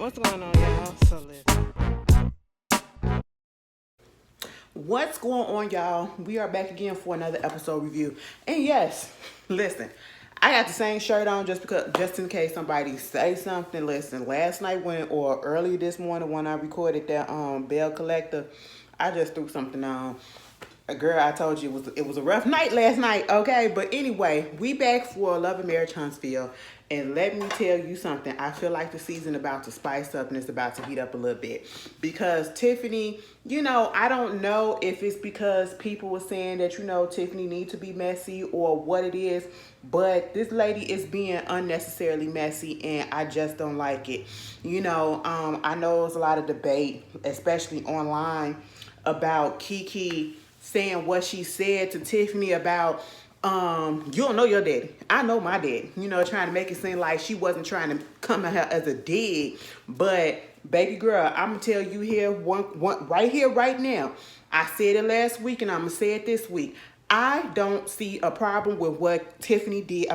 What's going on, y'all? So listen. What's going on, y'all? We are back again for another episode review. And yes, listen, I got the same shirt on just in case somebody say something. Listen, last night or early this morning when I recorded that Bell Collector, I just threw something on. Girl, I told you it was a rough night last night, okay? But anyway, we back for Love and Marriage Huntsville. And let me tell you something. I feel like the season about to spice up and it's about to heat up a little bit. Because Tiffany, I don't know if it's because people were saying that, Tiffany needs to be messy or what it is. But this lady is being unnecessarily messy and I just don't like it. I know there's a lot of debate, especially online, about Kiki saying what she said to Tiffany about you don't know your daddy. I know my daddy. Trying to make it seem like she wasn't trying to come at her as a dig. But baby girl, I'm gonna tell you here one right here, right now. I said it last week and I'm gonna say it this week. I don't see a problem with what Tiffany did.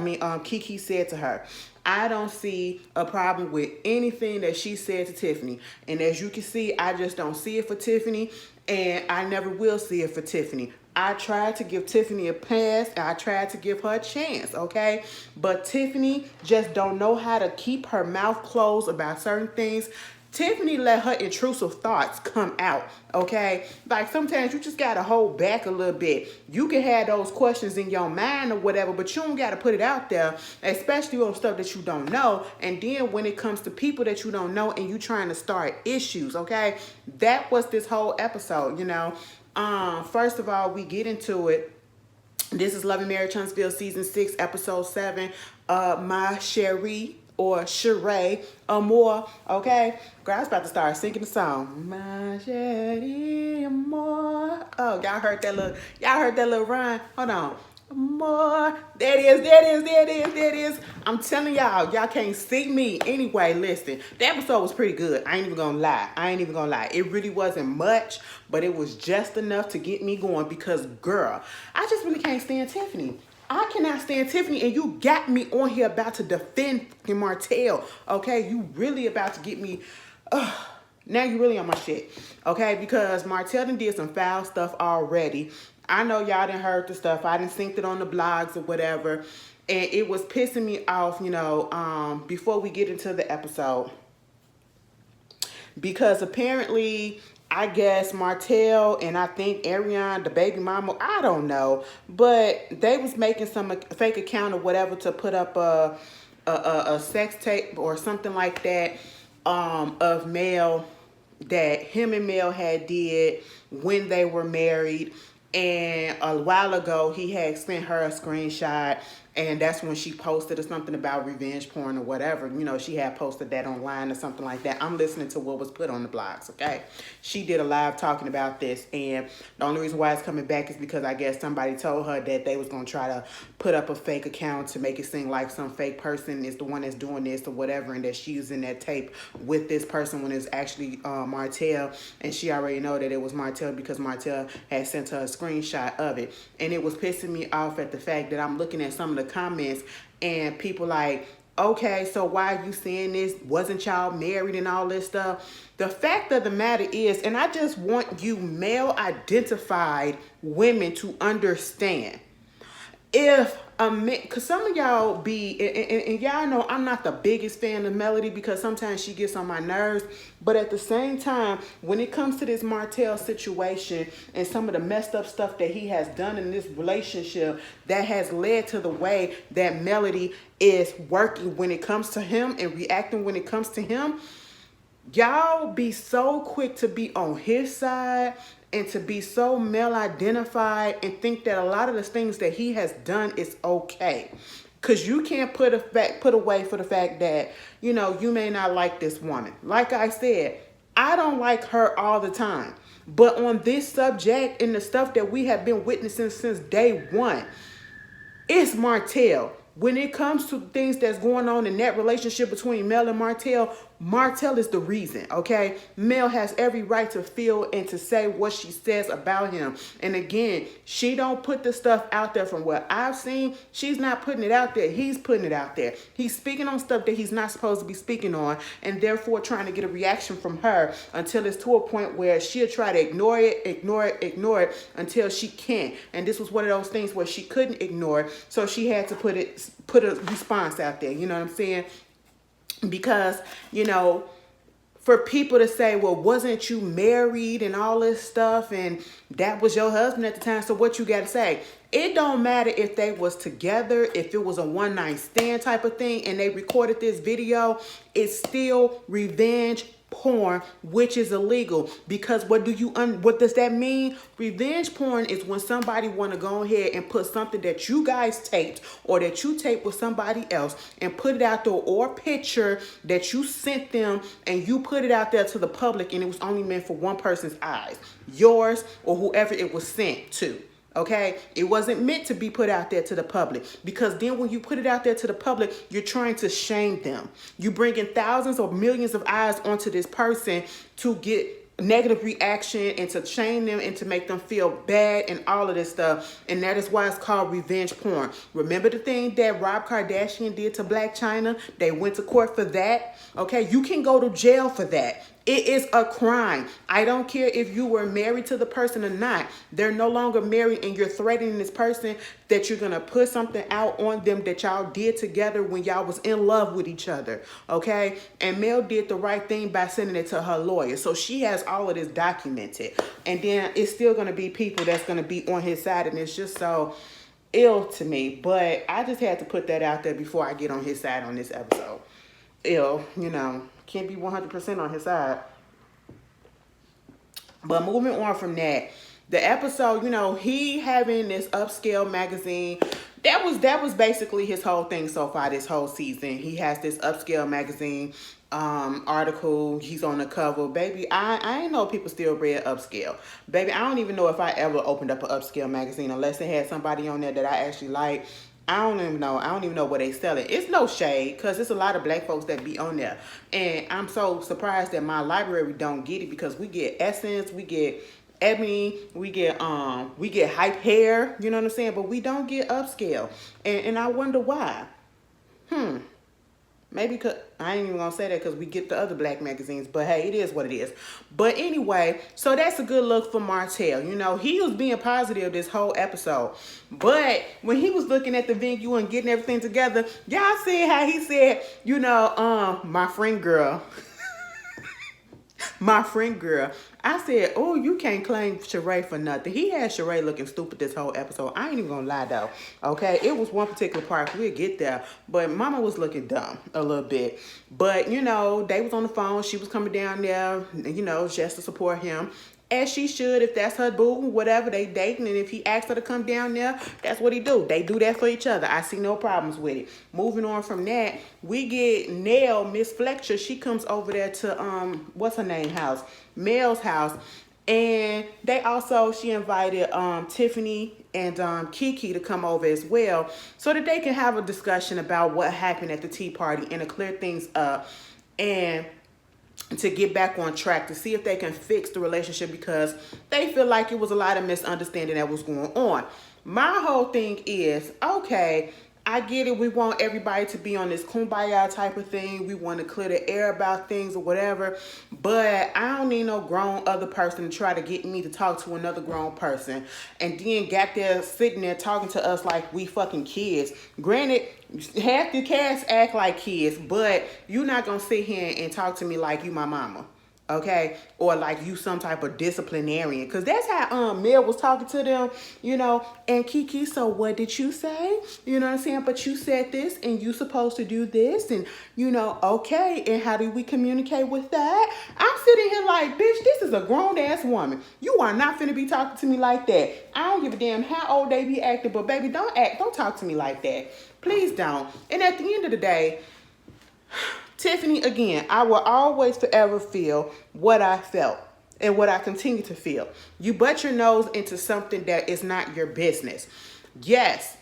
Kiki said to her. I don't see a problem with anything that she said to Tiffany. And as you can see, I just don't see it for Tiffany. And I never will see it for Tiffany. I tried to give Tiffany a pass. And I tried to give her a chance, okay? But Tiffany just don't know how to keep her mouth closed about certain things. Tiffany let her intrusive thoughts come out, okay? Like sometimes you just gotta hold back a little bit. You can have those questions in your mind or whatever, but you don't gotta put it out there, especially on stuff that you don't know. And then when it comes to people that you don't know and you trying to start issues, okay? That was this whole episode, First of all, we get into it. This is Love and Marriage Huntsville Season 6, Episode 7. My Sheree or Sheree, Amour, okay? Girl, I was about to start singing the song. My Sheree, Amour. Oh, y'all heard that little rhyme? Hold on. More. There it is. I'm telling y'all can't see me. Anyway, listen, the episode was pretty good. I ain't even gonna lie. It really wasn't much, but it was just enough to get me going because, girl, I just really can't stand Tiffany. I cannot stand Tiffany, and you got me on here about to defend Martell, okay? You really about to get me, now you really on my shit, okay? Because Martell done did some foul stuff already. I know y'all done heard the stuff. I done synced it on the blogs or whatever. And it was pissing me off, before we get into the episode. Because apparently, I guess Martell and I think Ariane, the baby mama, I don't know. But they was making some fake account or whatever to put up a sex tape or something like that of Mel that him and Mel had did when they were married. And a while ago, he had sent her a screenshot, and that's when she posted or something about revenge porn or whatever. She had posted that online or something like that. I'm listening to what was put on the blogs, okay? She did a live talking about this, and the only reason why it's coming back is because I guess somebody told her that they was going to try to put up a fake account to make it seem like some fake person is the one that's doing this or whatever, and that she's in that tape with this person when it's actually Martell, and she already know that it was Martell because Martell had sent her a screenshot of it. And it was pissing me off at the fact that I'm looking at some of the comments and people like, okay, so why are you saying this? Wasn't y'all married and all this stuff? The fact of the matter is, and I just want you male identified women to understand, if a man, because some of y'all be, and y'all know I'm not the biggest fan of Melody because sometimes she gets on my nerves, but at the same time, when it comes to this Martell situation and some of the messed up stuff that he has done in this relationship that has led to the way that Melody is working when it comes to him and reacting when it comes to him, y'all be so quick to be on his side and to be so male identified and think that a lot of the things that he has done is okay. Because you can't put away for the fact that, you may not like this woman. Like I said, I don't like her all the time. But on this subject and the stuff that we have been witnessing since day one, it's Martell. When it comes to things that's going on in that relationship between Mel and Martell, Martell is the reason, okay? Mel has every right to feel and to say what she says about him. And again, she don't put the stuff out there. From what I've seen, she's not putting it out there. He's putting it out there. He's speaking on stuff that he's not supposed to be speaking on, and therefore trying to get a reaction from her until it's to a point where she'll try to ignore it until she can't. And this was one of those things where she couldn't ignore it, so she had to put a response out there. You know what I'm saying? Because, for people to say, well, wasn't you married and all this stuff, and that was your husband at the time, so what you got to say? It don't matter if they was together, if it was a one-night stand type of thing, and they recorded this video, it's still revenge porn, which is illegal. Because what does that mean? Revenge porn is when somebody want to go ahead and put something that you guys taped or that you taped with somebody else and put it out there, or a picture that you sent them and you put it out there to the public, and it was only meant for one person's eyes, yours or whoever it was sent to. Okay, it wasn't meant to be put out there to the public, because then when you put it out there to the public, you're trying to shame them. You bring in thousands or millions of eyes onto this person to get negative reaction and to shame them and to make them feel bad and all of this stuff. And that is why it's called revenge porn. Remember the thing that Rob Kardashian did to Blac Chyna? They went to court for that. Okay, you can go to jail for that. It is a crime. I don't care if you were married to the person or not. They're no longer married, and you're threatening this person that you're going to put something out on them that y'all did together when y'all was in love with each other. Okay? And Mel did the right thing by sending it to her lawyer. So she has all of this documented. And then it's still going to be people that's going to be on his side, and it's just so ill to me. But I just had to put that out there before I get on his side on this episode. Ill, can't be 100% on his side. But moving on from that, the episode, he having this Upscale magazine, that was basically his whole thing so far this whole season. He has this Upscale magazine article. He's on the cover. Baby, I ain't know people still read Upscale. Baby, I don't even know if I ever opened up an Upscale magazine unless it had somebody on there that I actually like. I don't even know what they sell it. It's no shade, because it's a lot of black folks that be on there. And I'm so surprised that my library don't get it, because we get Essence, we get Ebony, we get Hype Hair, you know what I'm saying? But we don't get Upscale. And I wonder why. Maybe because I ain't even gonna say that, because we get the other black magazines, but hey, it is what it is. But anyway, so that's a good look for Martell. He was being positive this whole episode, but when he was looking at the venue and getting everything together, y'all see how he said, my friend girl. My friend girl. I said, oh, you can't claim Sheree for nothing. He had Sheree looking stupid this whole episode. I ain't even gonna lie though. Okay, it was one particular part. We'll get there. But Mama was looking dumb a little bit. But, they was on the phone. She was coming down there, just to support him. As she should, if that's her boo, whatever, they dating, and if he asks her to come down there, that's what he do. They do that for each other. I see no problems with it. Moving on from that, we get Nell, Miss Fletcher. She comes over there to what's her name house, Mel's house, and she invited Tiffany and Kiki to come over as well, so that they can have a discussion about what happened at the tea party and to clear things up and to get back on track, to see if they can fix the relationship, because they feel like it was a lot of misunderstanding that was going on. My whole thing is, okay, I get it. We want everybody to be on this kumbaya type of thing. We want to clear the air about things or whatever. But I don't need no grown other person to try to get me to talk to another grown person. And then got there sitting there talking to us like we fucking kids. Granted, half the cats act like kids, but you're not going to sit here and talk to me like you my mama. Okay, or like you some type of disciplinarian, because that's how Mel was talking to them, and Kiki, so what did you say? You know what I'm saying? But you said this, and you supposed to do this, and okay, and how do we communicate with that? I'm sitting here like, bitch, this is a grown-ass woman. You are not finna be talking to me like that. I don't give a damn how old they be acting, but baby, don't talk to me like that. Please don't. And at the end of the day, Tiffany, again, I will always forever feel what I felt and what I continue to feel. You butt your nose into something that is not your business. Yes,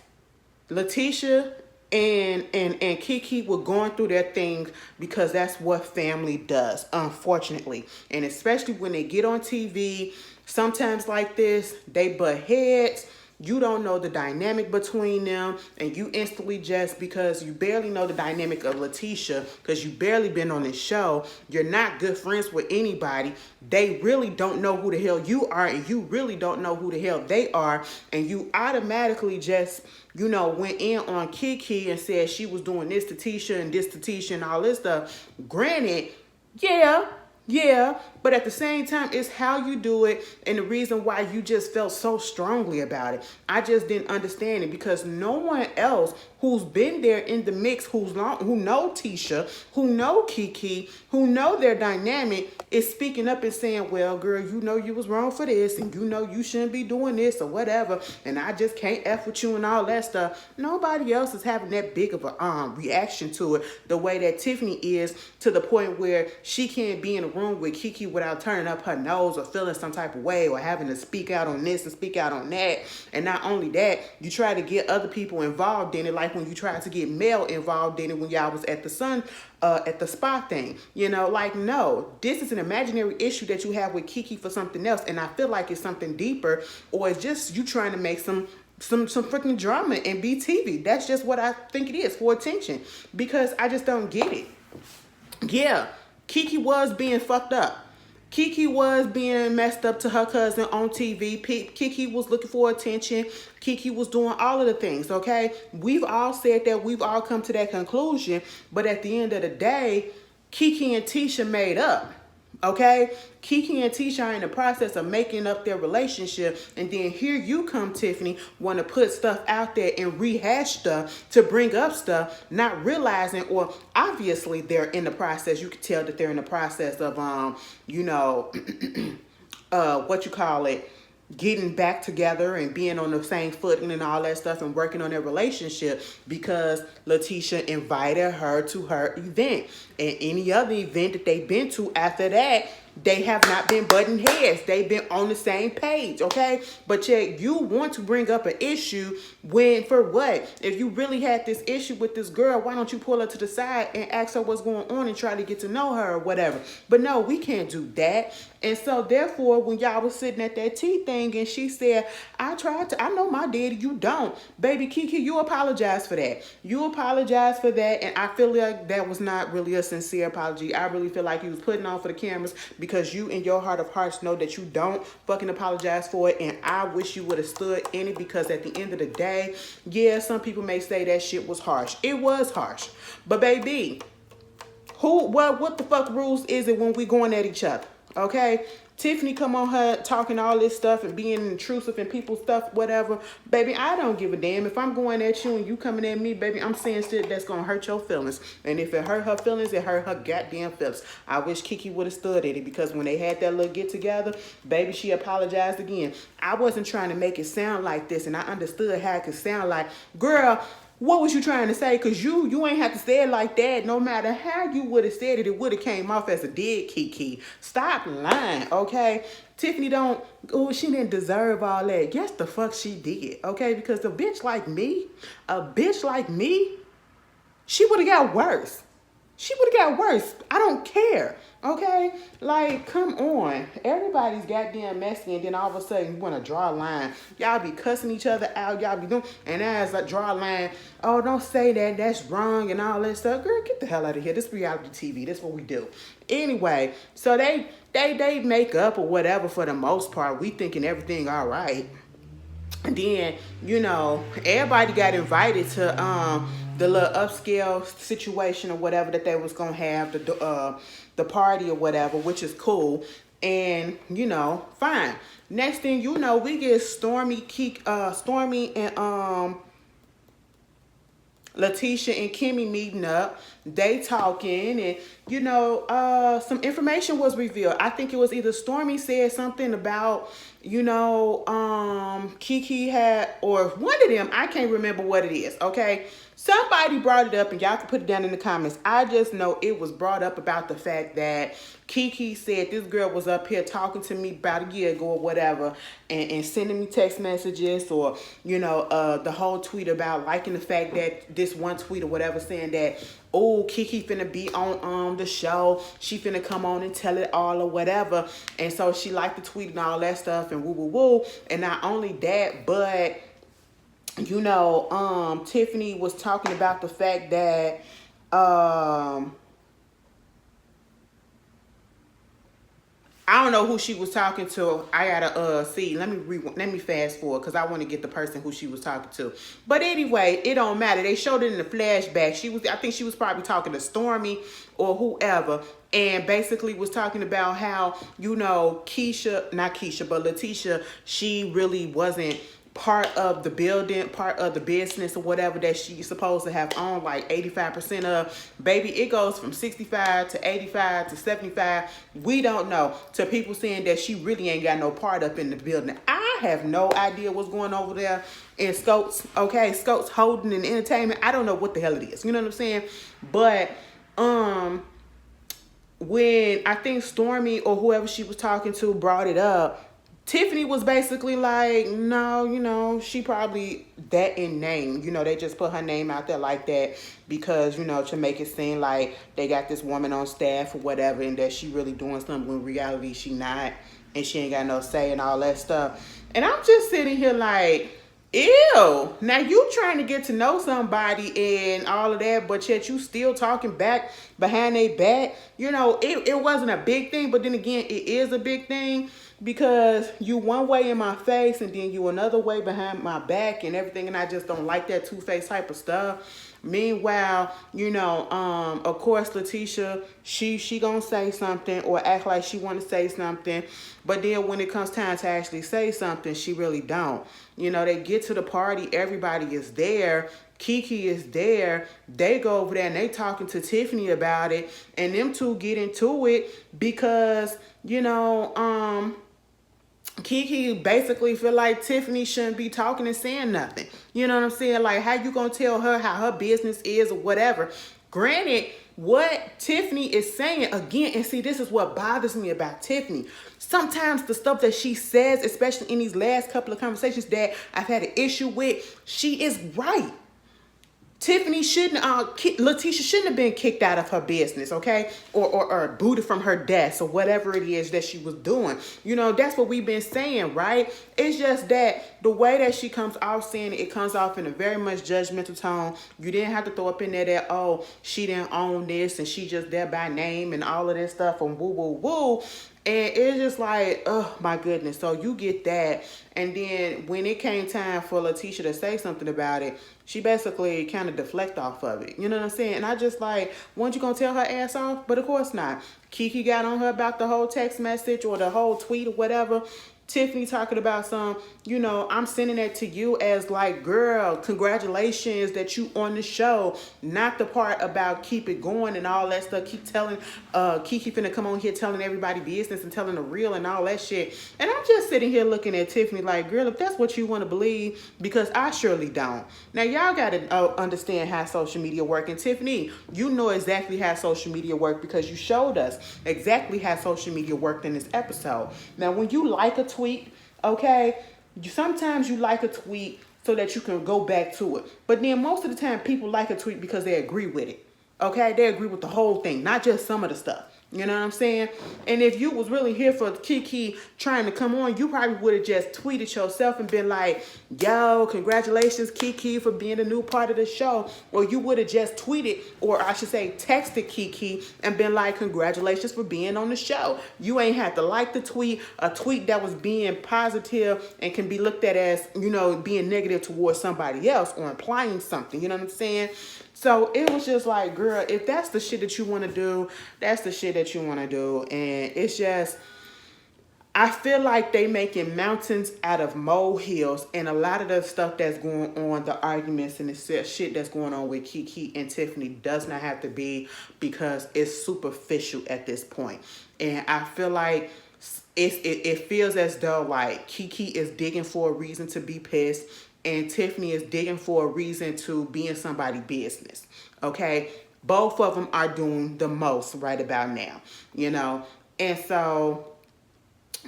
Letitia and Kiki were going through their things because that's what family does, unfortunately. And especially when they get on TV, sometimes like this, they butt heads. You don't know the dynamic between them, and you instantly, just because you barely know the dynamic of Letitia, because you barely been on this show, you're not good friends with anybody. They really don't know who the hell you are, and you really don't know who the hell they are, and you automatically just, went in on Kiki and said she was doing this to Tisha and this to Tisha and all this stuff. Granted, yeah, but at the same time, it's how you do it and the reason why you just felt so strongly about it. I just didn't understand it because no one else who's been there in the mix, who know Tisha, who know Kiki, who know their dynamic, is speaking up and saying, well, girl, you was wrong for this, and you shouldn't be doing this or whatever, and I just can't F with you and all that stuff. Nobody else is having that big of a reaction to it the way that Tiffany is, to the point where she can't be in a room with Kiki without turning up her nose or feeling some type of way or having to speak out on this and speak out on that. And not only that, you try to get other people involved in it, like when you tried to get Mel involved in it when y'all was at the at the spa thing. No, this is an imaginary issue that you have with Kiki for something else, and I feel like it's something deeper, or it's just you trying to make some freaking drama and be TV. That's just what I think it is, for attention, because I just don't get it. Yeah, Kiki was being fucked up. Kiki was being messed up to her cousin on TV. Kiki was looking for attention. Kiki was doing all of the things, okay? We've all said that. We've all come to that conclusion. But at the end of the day, Kiki and Tisha made up, okay? Kiki and Tisha are in the process of making up their relationship. And then here you come, Tiffany, want to put stuff out there and rehash stuff to bring up stuff, not realizing, or obviously they're in the process. You can tell that they're in the process of, getting back together and being on the same footing and all that stuff and working on their relationship, because Letitia invited her to her event. And any other event that they've been to after that, they have not been butting heads. They've been on the same page, okay? But yet you want to bring up an issue when, for what? If you really had this issue with this girl, why don't you pull her to the side and ask her what's going on and try to get to know her or whatever? But no, we can't do that. And so therefore, when y'all was sitting at that tea thing and she said, I know my daddy, you don't. Baby Kiki, you apologize for that. You apologize for that. And I feel like that was not really a sincere apology. I really feel like you was putting on for the cameras, because you in your heart of hearts know that you don't fucking apologize for it. And I wish you would have stood in it, because at the end of the day, yeah, some people may say that shit was harsh. It was harsh. But baby, what the fuck rules is it when we going at each other? Okay? Tiffany come on her talking all this stuff and being intrusive in people's stuff, whatever. Baby, I don't give a damn. If I'm going at you and you coming at me, baby, I'm saying shit that's going to hurt your feelings. And if it hurt her feelings, it hurt her goddamn feelings. I wish Kiki would have stood at it, because when they had that little get together, baby, she apologized again. I wasn't trying to make it sound like this, and I understood how it could sound like, girl, what was you trying to say? Because you ain't have to say it like that. No matter how you would have said it, it would have came off as a dig, Kiki. Stop lying, okay? Tiffany she didn't deserve all that. Yes, the fuck she did, okay? Because a bitch like me, she would have got worse. She would have got worse. I don't care. Okay? Like, come on. Everybody's goddamn messy, and then all of a sudden you want to draw a line. Y'all be cussing each other out. Y'all be doing, and as I draw a line, oh, don't say that. That's wrong and all that stuff. Girl, get the hell out of here. This is reality TV. This is what we do. Anyway, so they make up or whatever for the most part. We thinking everything all right. And then, everybody got invited to the little upscale situation or whatever that they was gonna have, the party or whatever, which is cool. And fine. Next thing you know, we get Stormy and Letitia and Kimmy meeting up. They talking, and some information was revealed. I think it was either Stormy said something about Kiki had, or one of them, I can't remember what it is, okay? Somebody brought it up, and y'all can put it down in the comments. I just know it was brought up about the fact that Kiki said this girl was up here talking to me about a year ago or whatever, and sending me text messages, or the whole tweet about liking the fact that this one tweet or whatever saying that, oh, Kiki finna be on the show, she finna come on and tell it all or whatever, and so she liked the tweet and all that stuff and woo woo woo. And not only that, but Tiffany was talking about the fact that I don't know who she was talking to. I gotta see. Let me fast forward because I want to get the person who she was talking to. But anyway, it don't matter. They showed it in the flashback. I think she was probably talking to Stormy or whoever, and basically was talking about how Keisha, not Keisha, but Letitia, she really wasn't part of the building, part of the business or whatever that she's supposed to have owned like 85% of. Baby, it goes from 65 to 85 to 75. We don't know. To people saying that she really ain't got no part up in the building. I have no idea what's going over there in Scopes. Okay, Scopes Holding and Entertainment. I don't know what the hell it is. You know what I'm saying? But when I think Stormy or whoever she was talking to brought it up, Tiffany was basically like, no, she probably that in name. They just put her name out there like that because, to make it seem like they got this woman on staff or whatever and that she really doing something when in reality she not, and she ain't got no say and all that stuff. And I'm just sitting here like, ew. Now you trying to get to know somebody and all of that, but yet you still talking back behind their back. It wasn't a big thing, but then again, it is a big thing because you one way in my face and then you another way behind my back and everything, and I just don't like that two-faced type of stuff. Meanwhile, of course, Letitia, she gonna say something or act like she want to say something, but then when it comes time to actually say something, she really don't. They get to the party, everybody is there. Kiki is there. They go over there and they talking to Tiffany about it, and them two get into it because Kiki basically feel like Tiffany shouldn't be talking and saying nothing. You know what I'm saying? Like, how you gonna tell her how her business is or whatever? Granted, what Tiffany is saying, again, and see, this is what bothers me about Tiffany. Sometimes the stuff that she says, especially in these last couple of conversations that I've had an issue with, she is right. Tiffany Letitia shouldn't have been kicked out of her business, okay? Or booted from her desk or whatever it is that she was doing. That's what we've been saying, right? It's just that the way that she comes off saying it comes off in a very much judgmental tone. You didn't have to throw up in there that, oh, she didn't own this and she just there by name and all of this stuff and woo, woo, woo. And it's just like, oh my goodness. So you get that. And then when it came time for Letitia to say something about it, she basically kind of deflect off of it. You know what I'm saying? And I just like, weren't you going to tell her ass off? But of course not. Kiki got on her about the whole text message or the whole tweet or whatever. Tiffany talking about I'm sending that to you as like, girl, congratulations that you on the show. Not the part about keep it going and all that stuff. Keep telling, Kiki finna come on here telling everybody business and telling the real and all that shit. And I'm just sitting here looking at Tiffany like, girl, if that's what you want to believe, because I surely don't. Now, y'all got to understand how social media work. And Tiffany, you know exactly how social media work because you showed us exactly how social media worked in this episode. Now, when you like a tweet, okay, sometimes you like a tweet so that you can go back to it. But then most of the time people like a tweet because they agree with it. Okay, they agree with the whole thing, not just some of the stuff. You know what I'm saying? And if you was really here for Kiki trying to come on, you probably would have just tweeted yourself and been like, yo, congratulations, Kiki, for being a new part of the show. Or you would have just tweeted, or I should say texted Kiki and been like, congratulations for being on the show. You ain't have to like the tweet, a tweet that was being positive and can be looked at as, being negative towards somebody else or implying something. You know what I'm saying? So it was just like, girl, if that's the shit that you want to do, that's the shit that you want to do. And it's just, I feel like they making mountains out of molehills. And a lot of the stuff that's going on, the arguments and the shit that's going on with Kiki and Tiffany does not have to be, because it's superficial at this point. And I feel like it feels as though like Kiki is digging for a reason to be pissed. and Tiffany is digging for a reason to be in somebody's business. Okay, both of them are doing the most right about now, you know. And so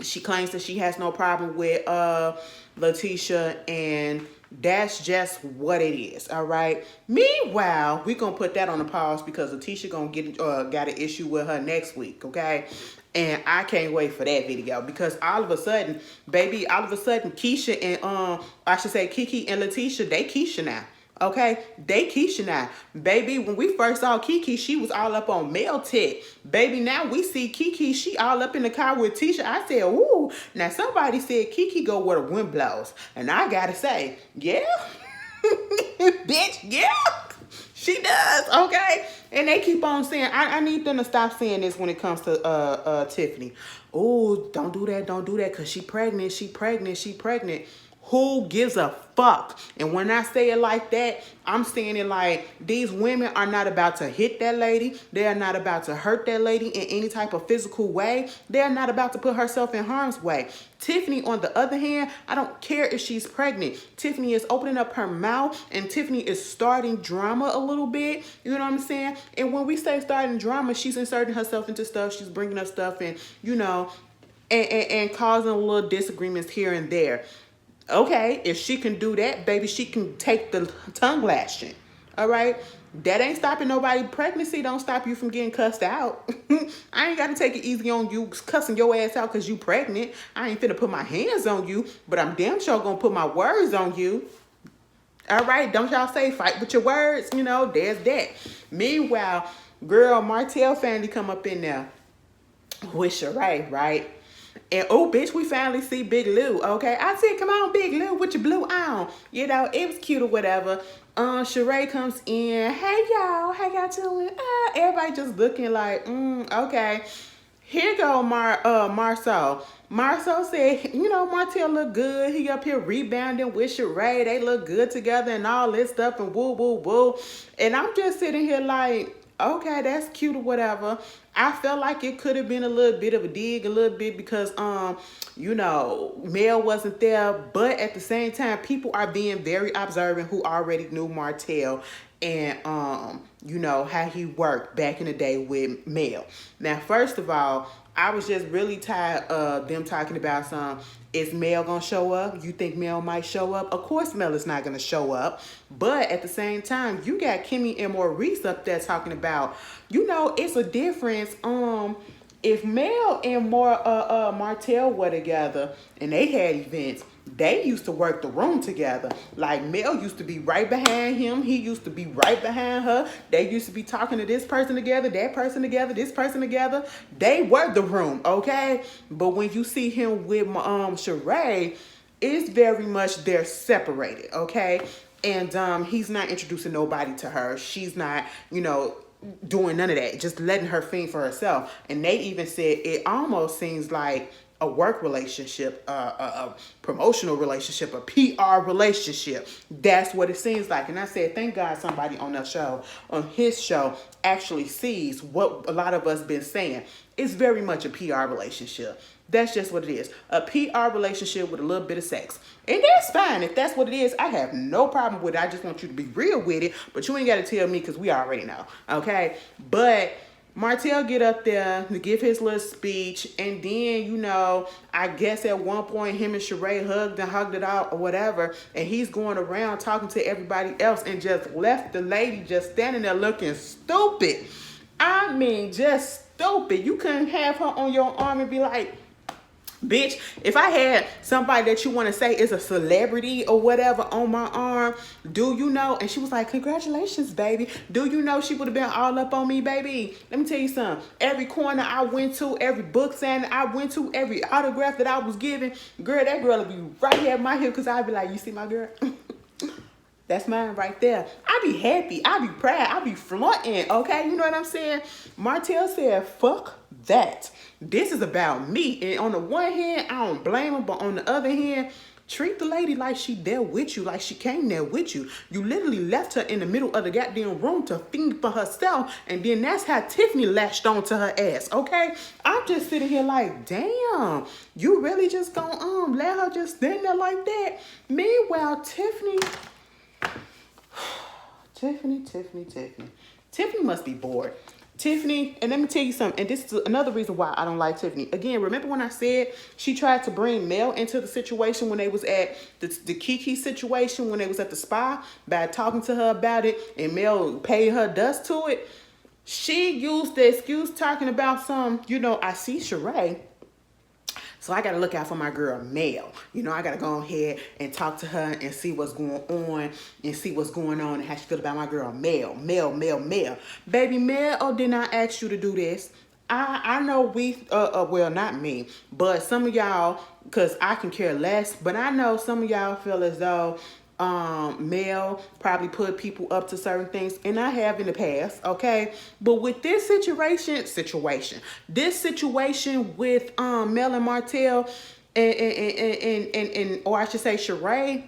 she claims that she has no problem with Letitia, and that's just what it is. All right. Meanwhile, we're gonna put that on a pause because Letitia gonna get got an issue with her next week. Okay. And I can't wait for that video because all of a sudden, baby, all of a sudden, Keisha and I should say Kiki and Letitia, they Keisha now. Okay, they Keisha now. Baby, when we first saw Kiki, she was all up on Mel tech. Baby, now we see Kiki, she all up in the car with Tisha. I said, ooh. Now somebody said Kiki go where the wind blows. And I gotta say, yeah. Bitch, yeah. She does, okay? And they keep on saying, I need them to stop saying this when it comes to Tiffany. Oh, don't do that, because she pregnant. Who gives a fuck? And when I say it like that, I'm saying it like these women are not about to hit that lady. They are not about to hurt that lady in any type of physical way. They are not about to put herself in harm's way. Tiffany, on the other hand, I don't care if she's pregnant. Tiffany is opening up her mouth and Tiffany is starting drama a little bit. You know what I'm saying? And when we say starting drama, she's inserting herself into stuff. She's bringing up stuff and, you know, and causing little disagreements here and there. Okay, if she can do that, baby, she can take the tongue lashing. All right? That ain't stopping nobody. Pregnancy don't stop you from getting cussed out. I ain't got to take it easy on you cussing your ass out because you pregnant. I ain't finna put my hands on you, but I'm damn sure gonna put my words on you. All right? Don't y'all say fight with your words. You know, there's that. Meanwhile, girl, Martell family come up in there with Sheree, right? And oh, bitch, we finally see Big Lou, okay? I said, come on, Big Lou, with your blue on. You know, it was cute or whatever. Sheree comes in. Hey, y'all. How y'all doing? Everybody just looking like, okay. Here go Marcel. Marcel said, you know, Martell look good. He up here rebounding with Sheree. They look good together and all this stuff and woo, woo, woo. And I'm just sitting here like, okay, that's cute or whatever. I felt like it could have been a little bit of a dig, a little bit because, you know, Mel wasn't there. But at the same time, people are being very observant who already knew Martell and, you know, how he worked back in the day with Mel. Now, first of all, I was just really tired of them talking about is Mel gonna show up? You think Mel might show up? Of course Mel is not gonna show up. But at the same time, you got Kimmy and Maurice up there talking about, you know, it's a difference. If Mel and Martell were together and they had events, they used to work the room together. Like Mel used to be right behind him. He used to be right behind her. They used to be talking to this person together, that person together, this person together. They worked the room, okay? But when you see him with Sheree, it's very much they're separated, okay? And he's not introducing nobody to her. She's not, you know, doing none of that, just letting her fend for herself. And they even said it almost seems like a work relationship, a promotional relationship, a PR relationship. That's what it seems like. And I said, thank God somebody on that show, on his show, actually sees what a lot of us been saying. It's very much a PR relationship. That's just what it is. A PR relationship with a little bit of sex. And that's fine. If that's what it is, I have no problem with it. I just want you to be real with it. But you ain't got to tell me because we already know. Okay? But Martell get up there to give his little speech. And then, you know, I guess at one point him and Sheree hugged it out or whatever. And he's going around talking to everybody else and just left the lady just standing there looking stupid. I mean, just stupid. You couldn't have her on your arm and be like, bitch, if I had somebody that you want to say is a celebrity or whatever on my arm, do you know? And she was like, congratulations, baby. Do you know she would have been all up on me, baby? Let me tell you something. Every corner I went to, every book signing I went to, every autograph that I was giving, girl, that girl would be right here at my hip because I'd be like, you see my girl? That's mine right there. I be happy. I be proud. I be flaunting, okay? You know what I'm saying? Martell said, fuck that. This is about me. And on the one hand, I don't blame him. But on the other hand, Treat the lady like she there with you, like she came there with you. You literally left her in the middle of the goddamn room to fend for herself, and then that's how Tiffany latched onto her ass, okay? I'm just sitting here like, damn, you really just gonna let her just stand there like that? Meanwhile, Tiffany must be bored. Tiffany, and let me tell you something, and this is another reason why I don't like Tiffany. Again, remember when I said she tried to bring Mel into the situation when they was at the Kiki situation, when they was at the spa, by talking to her about it, and Mel paid her dust to it? She used the excuse talking about I see Sheree, so I got to look out for my girl, Mel. I got to go ahead and talk to her and see what's going on and how she feel about my girl, Mel. Baby, Mel did not ask you to do this. I know well, not me, but some of y'all, because I can care less, but I know some of y'all feel as though Mel probably put people up to certain things, and I have in the past, okay? But with this situation with Mel and Martell and or I should say Sheree,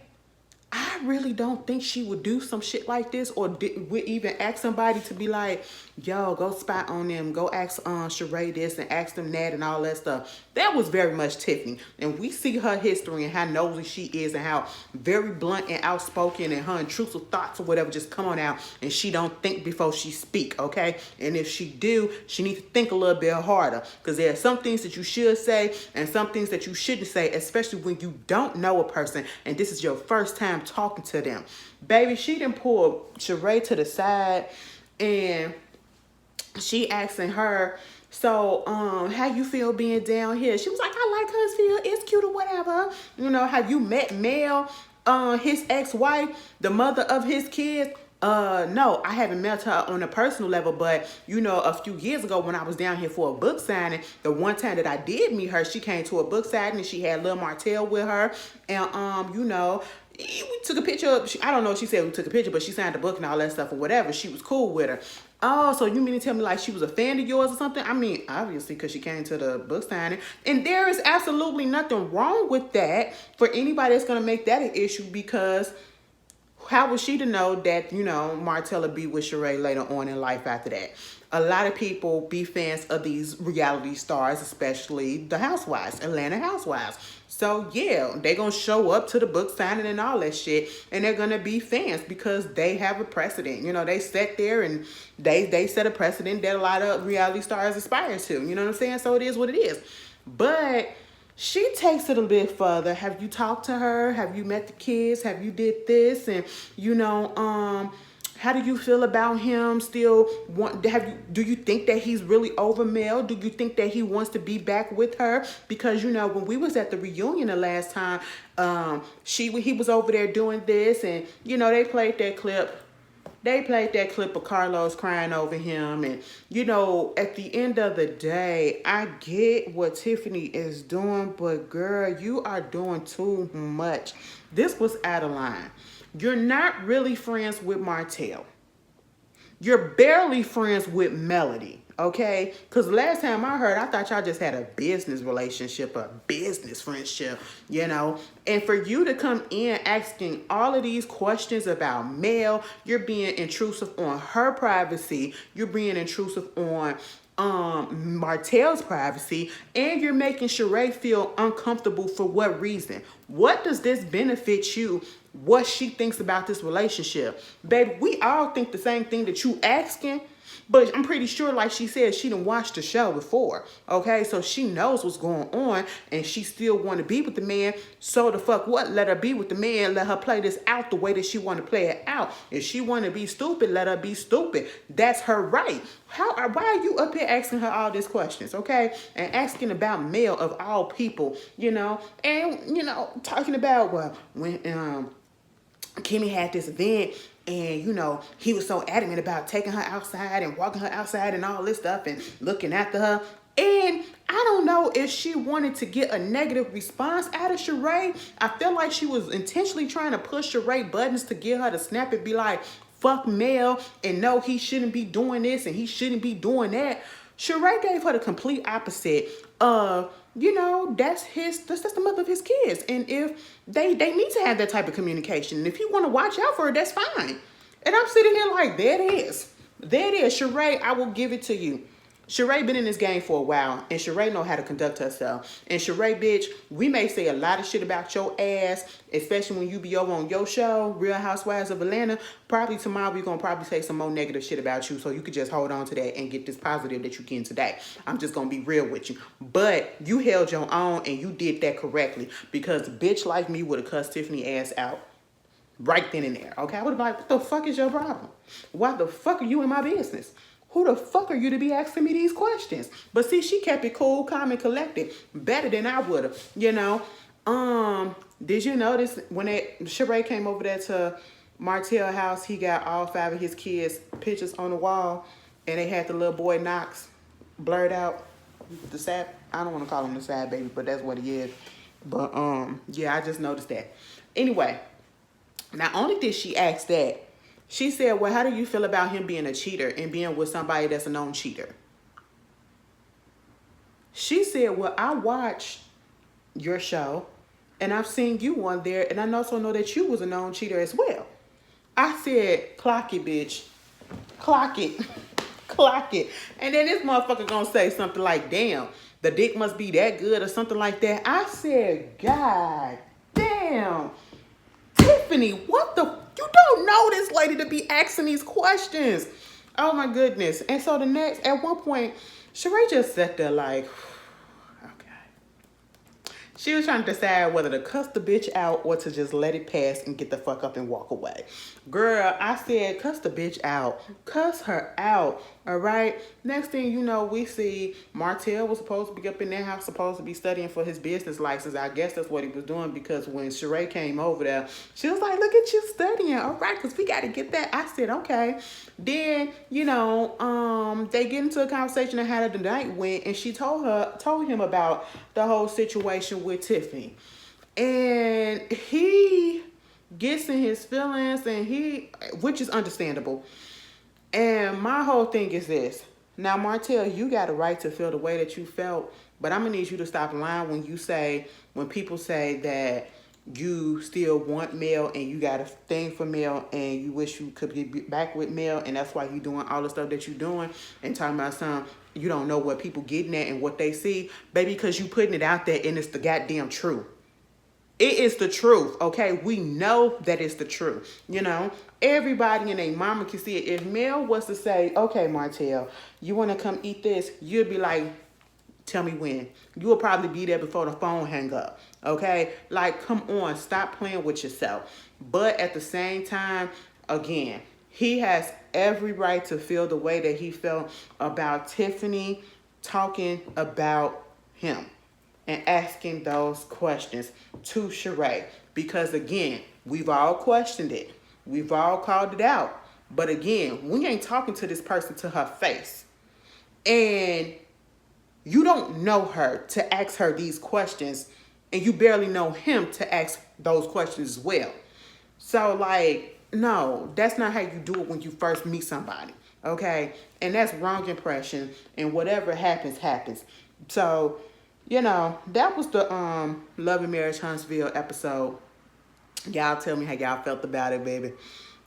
I really don't think she would do some shit like this, or would even ask somebody to be like, yo, go spy on them, go ask Sheree this and ask them that and all that stuff. That was very much Tiffany. And we see her history and how nosy she is and how very blunt and outspoken, and her intrusive thoughts or whatever just come on out, and she don't think before she speak, okay? And if she do, she needs to think a little bit harder, because there are some things that you should say and some things that you shouldn't say, especially when you don't know a person and this is your first time talking to them. Baby, she done pulled Sheree to the side and she asking her, so how you feel being down here? She was like, I like Huntsville, it's cute or whatever. Have you met Mel, his ex-wife, the mother of his kids? No, I haven't met her on a personal level, but a few years ago when I was down here for a book signing, the one time that I did meet her, she came to a book signing and she had Lil Martell with her, and we took a picture. I don't know if she said we took a picture, but she signed the book and all that stuff or whatever. She was cool with her. Oh, so you mean to tell me like she was a fan of yours or something? I mean, obviously, because she came to the book signing. And there is absolutely nothing wrong with that for anybody that's going to make that an issue, because how was she to know that, Martell would be with Sheree later on in life after that? A lot of people be fans of these reality stars, especially the housewives, Atlanta housewives. So yeah, they're going to show up to the book signing and all that shit, and they're going to be fans because they have a precedent. They sat there and they set a precedent that a lot of reality stars aspire to. You know what I'm saying? So it is what it is. But she takes it a bit further. Have you talked to her? Have you met the kids? Have you did this? And how do you feel about him still? Do you think that he's really over Mel? Do you think that he wants to be back with her? Because when we was at the reunion the last time, he was over there doing this, and they played that clip. They played that clip of Carlos crying over him. And, at the end of the day, I get what Tiffany is doing, but girl, you are doing too much. This was out of line. You're not really friends with Martell. You're barely friends with Melody, okay? Because last time I heard, I thought y'all just had a business relationship, a business friendship, And for you to come in asking all of these questions about Mel, you're being intrusive on her privacy. You're being intrusive on Martell's privacy, and you're making Sheree feel uncomfortable. For what reason? What does this benefit you? What she thinks about this relationship? Baby, we all think the same thing that you asking, but I'm pretty sure, like she said, she done watched the show before, okay? So she knows what's going on, and she still want to be with the man. So the fuck what? Let her be with the man. Let her play this out the way that she want to play it out. If she want to be stupid, let her be stupid. That's her right. Why are you up here asking her all these questions, okay? And asking about Mel of all people, and, talking about, well, when Kimmy had this event, and he was so adamant about taking her outside and walking her outside and all this stuff and looking after her. And I don't know if she wanted to get a negative response out of Sheree. I feel like she was intentionally trying to push Sheree buttons to get her to snap and be like, fuck Mel, and no, he shouldn't be doing this and he shouldn't be doing that. Sheree gave her the complete opposite of, that's the mother of his kids. And if they need to have that type of communication. And if you want to watch out for her, that's fine. And I'm sitting here like, there it is. There it is. Sheree, I will give it to you. Sheree been in this game for a while, and Sheree know how to conduct herself. And Sheree, bitch, we may say a lot of shit about your ass, especially when you be over on your show, Real Housewives of Atlanta. Probably tomorrow we gonna probably say some more negative shit about you, so you could just hold on to that and get this positive that you getting today. I'm just gonna be real with you. But you held your own, and you did that correctly, because a bitch like me would have cussed Tiffany ass out right then and there. Okay, I would have been like, what the fuck is your problem? Why the fuck are you in my business? Who the fuck are you to be asking me these questions? But see, she kept it cool, calm, and collected. Better than I would have, Did you notice when Sheree came over there to Martell house, he got all 5 of his kids' pictures on the wall, and they had the little boy Knox blurred out. The sad, I don't want to call him the sad baby, but that's what he is. But yeah, I just noticed that. Anyway, not only did she ask that, she said, well, how do you feel about him being a cheater and being with somebody that's a known cheater? She said, well, I watched your show and I've seen you on there, and I also know that you was a known cheater as well. I said, clock it, bitch. Clock it. Clock it. And then this motherfucker gonna say something like, damn, the dick must be that good or something like that. I said, God damn. Tiffany, what the? You don't know this lady to be asking these questions. Oh my goodness. And so at one point, Sheree just sat there like, okay. She was trying to decide whether to cuss the bitch out or to just let it pass and get the fuck up and walk away. Girl, I said, cuss the bitch out. Cuss her out. All right. Next thing you know, we see Martell was supposed to be up in their house, supposed to be studying for his business license. I guess that's what he was doing, because when Sheree came over there, she was like, look at you studying. All right, because we got to get that. I said, okay. Then, they get into a conversation of how the night went, and she told him about the whole situation with Tiffany. And he gets in his feelings, which is understandable. And my whole thing is this. Now, Martell, you got a right to feel the way that you felt, but I'm going to need you to stop lying when people say that you still want Mel and you got a thing for Mel and you wish you could get back with Mel, and that's why you doing all the stuff that you doing and talking about something you don't know what people getting at and what they see, baby, because you putting it out there and it's the goddamn truth. It is the truth, okay? We know that it's the truth, Everybody and their mama can see it. If Mel was to say, okay, Martell, you want to come eat this? You'd be like, tell me when. You will probably be there before the phone hang up, okay? Like, come on, stop playing with yourself. But at the same time, again, he has every right to feel the way that he felt about Tiffany talking about him and asking those questions to Sheree. Because again, we've all questioned it. We've all called it out. But again, we ain't talking to this person to her face. And you don't know her to ask her these questions. And you barely know him to ask those questions as well. So like, no, that's not how you do it when you first meet somebody. Okay? And that's wrong impression. And whatever happens, happens. So, that was the Love and Marriage Huntsville episode. Y'all tell me how y'all felt about it, baby.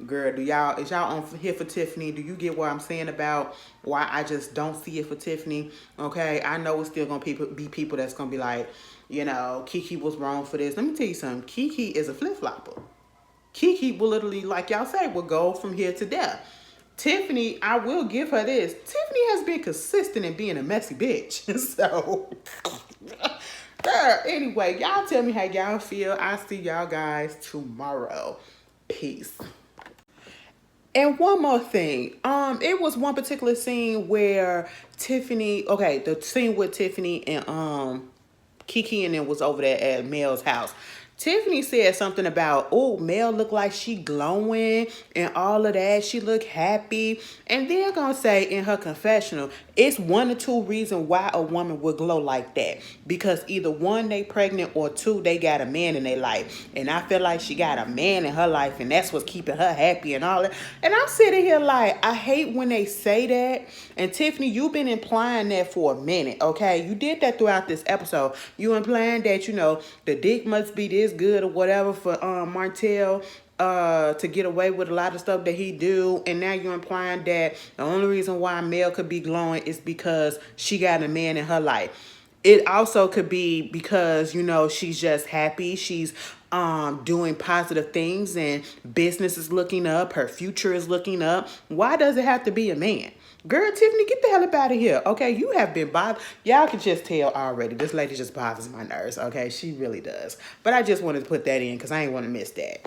Girl, is y'all on here for Tiffany? Do you get what I'm saying about why I just don't see it for Tiffany? Okay, I know it's still gonna be people that's gonna be like, Kiki was wrong for this. Let me tell you something. Kiki is a flip-flopper. Kiki will literally, like y'all say, will go from here to there. Tiffany, I will give her this. Tiffany has been consistent in being a messy bitch. So, girl, anyway, y'all tell me how y'all feel. I'll see y'all guys tomorrow. Peace. And one more thing. It was one particular scene where the scene with Tiffany and Kiki and them was over there at Mel's house. Tiffany said something about, oh, Mel look like she glowing and all of that. She look happy. And then gonna say in her confessional, it's one or two reasons why a woman would glow like that. Because either one, they pregnant, or two, they got a man in their life. And I feel like she got a man in her life, and that's what's keeping her happy and all that. And I'm sitting here like, I hate when they say that. And Tiffany, you've been implying that for a minute, okay? You did that throughout this episode. You implying that, the dick must be this good or whatever for Martell to get away with a lot of stuff that he do, and now you're implying that the only reason why Mel could be glowing is because she got a man in her life. It also could be because, she's just happy. She's doing positive things, and business is looking up. Her future is looking up. Why does it have to be a man? Girl, Tiffany, get the hell up out of here. Okay, you have been bothered. Y'all can just tell already. This lady just bothers my nerves. Okay, she really does. But I just wanted to put that in because I ain't want to miss that.